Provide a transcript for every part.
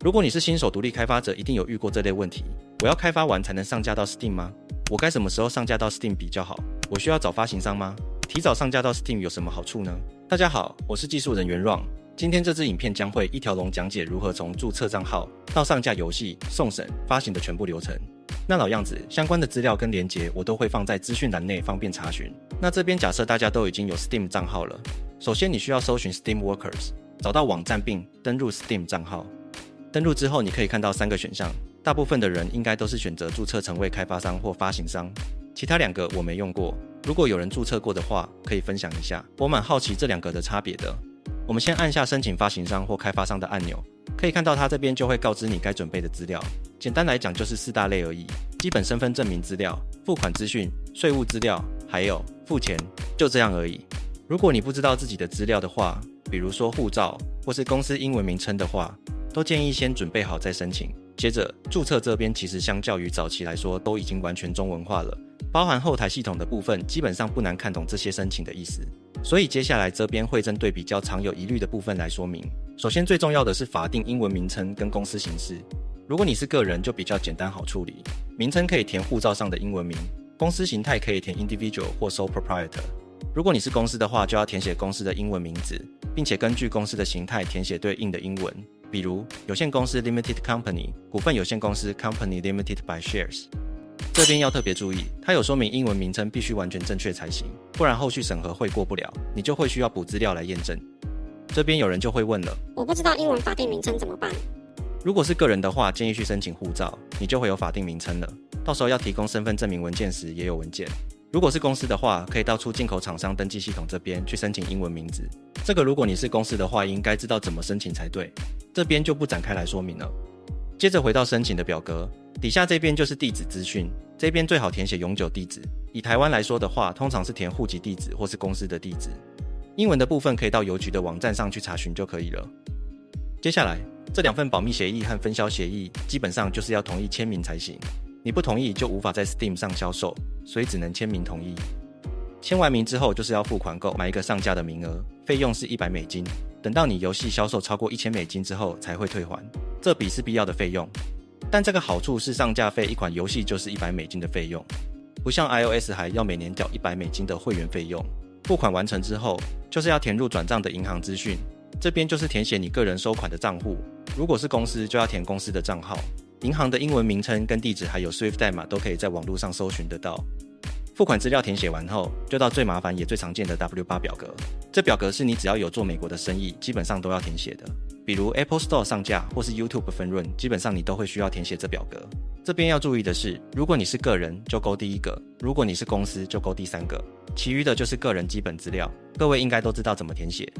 如果你是新手独立开发者，一定有遇过这类问题。我要开发完才能上架到 Steam 吗？我该什么时候上架到 Steam 比较好？我需要找发行商吗？提早上架到 Steam 有什么好处呢？大家好，我是技术人员 Ron。今天这支影片将会一条龙讲解如何从注册账号到上架游戏、送审、发行的全部流程。那老样子，相关的资料跟连结我都会放在资讯栏内，方便查询。那这边假设大家都已经有 Steam 账号了，首先你需要搜寻 Steam Workers， 找到网站并登入 Steam 账号。登入之后，你可以看到3个选项，大部分的人应该都是选择注册成为开发商或发行商，其他2个我没用过。如果有人注册过的话，可以分享一下，我蛮好奇这2个的差别的。我们先按下申请发行商或开发商的按钮，可以看到它这边就会告知你该准备的资料。简单来讲就是4大类而已，基本身份证明资料、付款资讯、税务资料，还有付钱，就这样而已。如果你不知道自己的资料的话，比如说护照或是公司英文名称的话，都建议先准备好再申请。接着注册这边其实相较于早期来说都已经完全中文化了，包含后台系统的部分基本上不难看懂这些申请的意思。所以接下来这边会针对比较常有疑虑的部分来说明。首先最重要的是法定英文名称跟公司形式。如果你是个人就比较简单好处理，名称可以填护照上的英文名，公司形态可以填 individual 或 sole proprietor。如果你是公司的话，就要填写公司的英文名字，并且根据公司的形态填写对应的英文，比如有限公司 Limited Company、股份有限公司 Company Limited by Shares。这边要特别注意，它有说明英文名称必须完全正确才行，不然后续审核会过不了，你就会需要补资料来验证。这边有人就会问了，我不知道英文法定名称怎么办？如果是个人的话，建议去申请护照，你就会有法定名称了，到时候要提供身份证明文件时也有文件。如果是公司的话，可以到出进口厂商登记系统这边去申请英文名字。这个如果你是公司的话，应该知道怎么申请才对，这边就不展开来说明了。接着回到申请的表格，底下这边就是地址资讯，这边最好填写永久地址。以台湾来说的话，通常是填户籍地址或是公司的地址。英文的部分可以到邮局的网站上去查询就可以了。接下来这2份保密协议和分销协议基本上就是要同意签名才行，你不同意就无法在 Steam 上销售，所以只能签名同意。签完名之后就是要付款购买一个上架的名额，费用是$100，等到你游戏销售超过$1000之后才会退还，这笔是必要的费用。但这个好处是上架费一款游戏就是$100的费用，不像 iOS 还要每年缴$100的会员费用。付款完成之后就是要填入转账的银行资讯，这边就是填写你个人收款的账户，如果是公司就要填公司的账号，银行的英文名称跟地址还有 Swift 代码都可以在网络上搜寻得到。付款资料填写完后，就到最麻烦也最常见的 W8 表格。这表格是你只要有做美国的生意，基本上都要填写的。比如 Apple Store 上架或是 YouTube 分润，基本上你都会需要填写这表格。这边要注意的是，如果你是个人就勾第1个，如果你是公司就勾第3个，其余的就是个人基本资料，各位应该都知道怎么填写。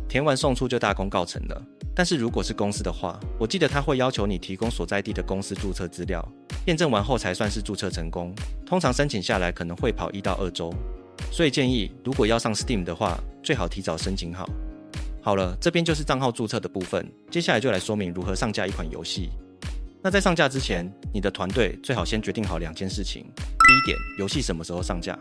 填完送出就大功告成了。但是如果是公司的话，我记得他会要求你提供所在地的公司注册资料，验证完后才算是注册成功，通常申请下来可能会跑1到2周，所以建议如果要上 Steam 的话，最好提早申请好。好了，这边就是账号注册的部分，接下来就来说明如何上架一款游戏。那在上架之前，你的团队最好先决定好2件事情。第一点，游戏什么时候上架？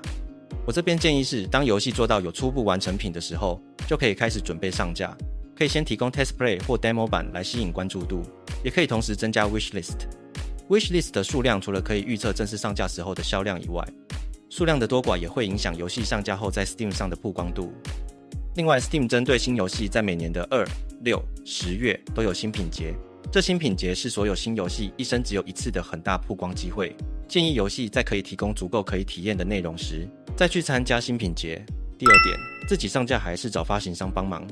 我这边建议是，当游戏做到有初步完成品的时候，就可以开始准备上架。可以先提供 test play 或 demo 版来吸引关注度，也可以同时增加 wish list。wish list 的数量除了可以预测正式上架时候的销量以外，数量的多寡也会影响游戏上架后在 Steam 上的曝光度。另外 Steam 针对新游戏在每年的2、6、10月都有新品节，这新品节是所有新游戏一生只有一次的很大曝光机会，建议游戏在可以提供足够可以体验的内容时再去参加新品节。第2点，自己上架还是找发行商帮忙。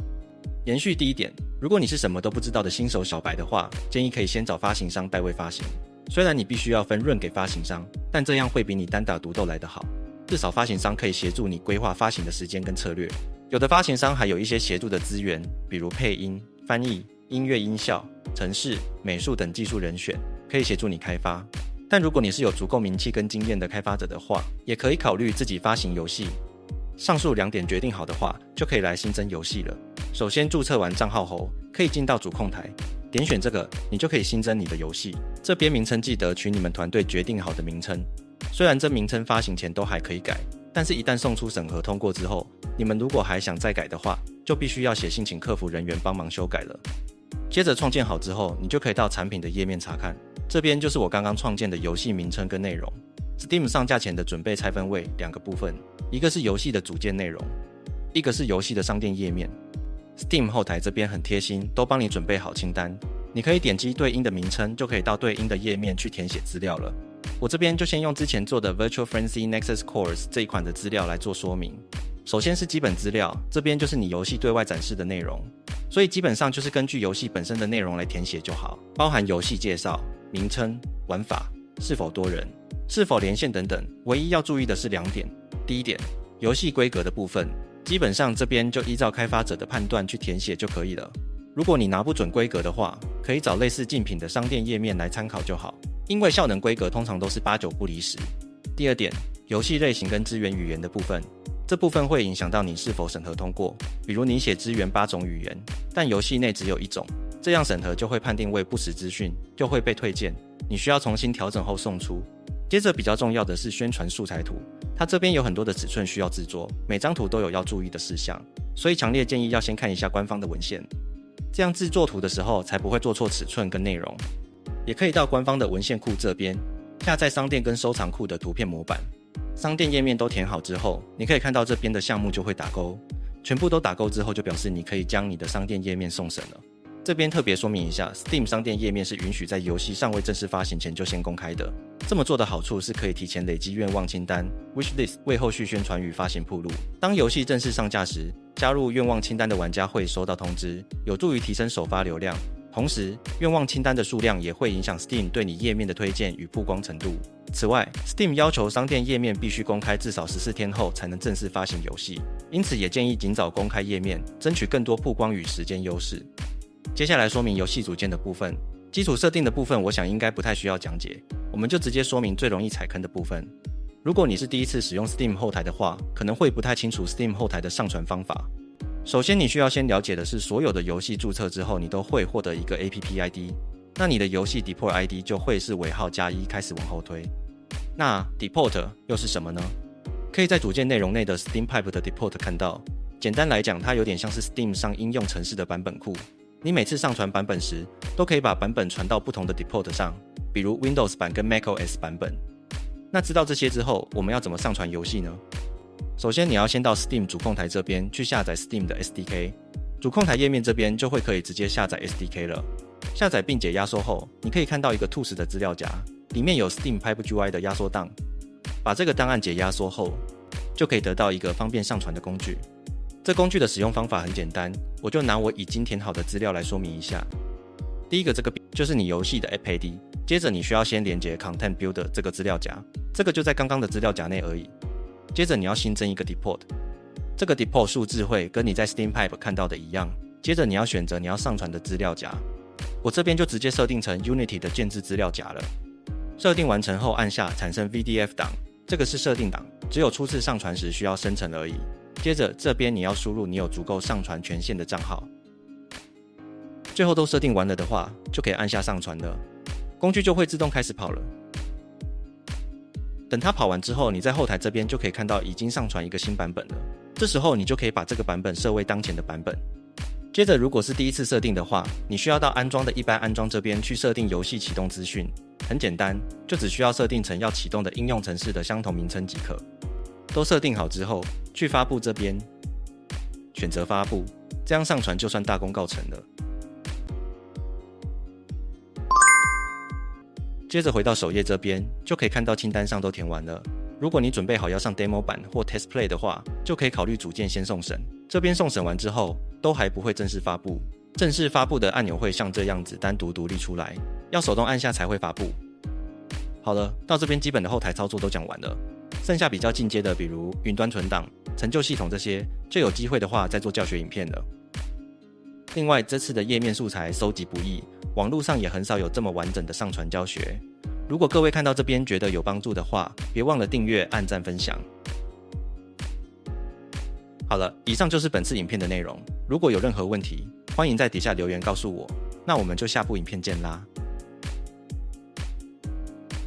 延续第1点，如果你是什么都不知道的新手小白的话，建议可以先找发行商代为发行。虽然你必须要分润给发行商，但这样会比你单打独斗来得好，至少发行商可以协助你规划发行的时间跟策略。有的发行商还有一些协助的资源，比如配音、翻译、音乐音效、程式、美术等技术人选，可以协助你开发。但如果你是有足够名气跟经验的开发者的话，也可以考虑自己发行游戏。上述2点决定好的话，就可以来新增游戏了。首先注册完账号后，可以进到主控台，点选这个，你就可以新增你的游戏。这边名称记得取你们团队决定好的名称，虽然这名称发行前都还可以改，但是一旦送出审核通过之后，你们如果还想再改的话，就必须要写信请客服人员帮忙修改了。接着创建好之后，你就可以到产品的页面查看，这边就是我刚刚创建的游戏名称跟内容。Steam 上架前的准备拆分为2个部分，一个是游戏的组件内容，一个是游戏的商店页面。Steam 后台这边很贴心，都帮你准备好清单，你可以点击对应的名称，就可以到对应的页面去填写资料了。我这边就先用之前做的 Virtual Frenzy Nexus Cores 这一款的资料来做说明。首先是基本资料，这边就是你游戏对外展示的内容，所以基本上就是根据游戏本身的内容来填写就好，包含游戏介绍、名称、玩法、是否多人、是否连线等等。唯一要注意的是2点。第一点，游戏规格的部分，基本上这边就依照开发者的判断去填写就可以了。如果你拿不准规格的话，可以找类似竞品的商店页面来参考就好，因为效能规格通常都是8-9不离10。第二点，游戏类型跟支援语言的部分，这部分会影响到你是否审核通过。比如你写支援8种语言，但游戏内只有1种，这样审核就会判定为不实资讯，就会被退件，你需要重新调整后送出。接着比较重要的是宣传素材图，它这边有很多的尺寸需要制作，每张图都有要注意的事项，所以强烈建议要先看一下官方的文献，这样制作图的时候才不会做错尺寸跟内容。也可以到官方的文献库这边下载商店跟收藏库的图片模板，商店页面都填好之后，你可以看到这边的项目就会打勾，全部都打勾之后就表示你可以将你的商店页面送审了。这边特别说明一下， Steam 商店页面是允许在游戏尚未正式发行前就先公开的。这么做的好处是可以提前累积愿望清单 Wishlist， 为后续宣传与发行铺路。当游戏正式上架时，加入愿望清单的玩家会收到通知，有助于提升首发流量。同时，愿望清单的数量也会影响 Steam 对你页面的推荐与曝光程度。此外， Steam 要求商店页面必须公开至少14天后才能正式发行游戏，因此也建议尽早公开页面，争取更多曝光与时间优势。接下来说明游戏组件的部分，基础设定的部分我想应该不太需要讲解，我们就直接说明最容易踩坑的部分。如果你是第一次使用 Steam 后台的话，可能会不太清楚 Steam 后台的上传方法。首先你需要先了解的是，所有的游戏注册之后，你都会获得一个 APP ID， 那你的游戏 Deport ID 就会是尾号+1开始往后推。那 Deport 又是什么呢？可以在组件内容内的 Steam Pipe 的 Deport 看到，简单来讲，它有点像是 Steam 上应用程式的版本库。你每次上传版本时，都可以把版本传到不同的 Deport 上，比如 Windows 版跟 macOS 版本。那知道这些之后，我们要怎么上传游戏呢？首先你要先到 Steam 主控台这边去下载 Steam 的 SDK， 主控台页面这边就会可以直接下载 SDK 了。下载并解压缩后，你可以看到一个 Tools 的资料夹，里面有 Steam Pipe GUI 的压缩档。把这个档案解压缩后，就可以得到一个方便上传的工具。这工具的使用方法很简单，我就拿我已经填好的资料来说明一下。第一个这个就是你游戏的 App ID， 接着你需要先连接 Content Builder 这个资料夹，这个就在刚刚的资料夹内而已。接着你要新增一个 Deport， 这个 Deport 数字会跟你在 Steam Pipe 看到的一样。接着你要选择你要上传的资料夹，我这边就直接设定成 Unity 的建置资料夹了。设定完成后按下产生 VDF 档，这个是设定档，只有初次上传时需要生成而已。接着这边你要输入你有足够上传权限的账号。最后都设定完了的话，就可以按下上传了，工具就会自动开始跑了。等它跑完之后，你在后台这边就可以看到已经上传一个新版本了。这时候你就可以把这个版本设为当前的版本。接着如果是第一次设定的话，你需要到安装的一般安装这边去设定游戏启动资讯。很简单，就只需要设定成要启动的应用程式的相同名称即可。都设定好之后，去发布这边选择发布，这样上传就算大功告成了。接着回到首页这边，就可以看到清单上都填完了。如果你准备好要上 demo 版或 test play 的话，就可以考虑组件先送审。这边送审完之后，都还不会正式发布。正式发布的按钮会像这样子单独独立出来，要手动按下才会发布。好了，到这边基本的后台操作都讲完了，剩下比较进阶的，比如云端存档、成就系统这些，就有机会的话再做教学影片了。另外，这次的页面素材收集不易，网络上也很少有这么完整的上传教学。如果各位看到这边觉得有帮助的话，别忘了订阅、按赞、分享。好了，以上就是本次影片的内容。如果有任何问题，欢迎在底下留言告诉我。那我们就下部影片见啦。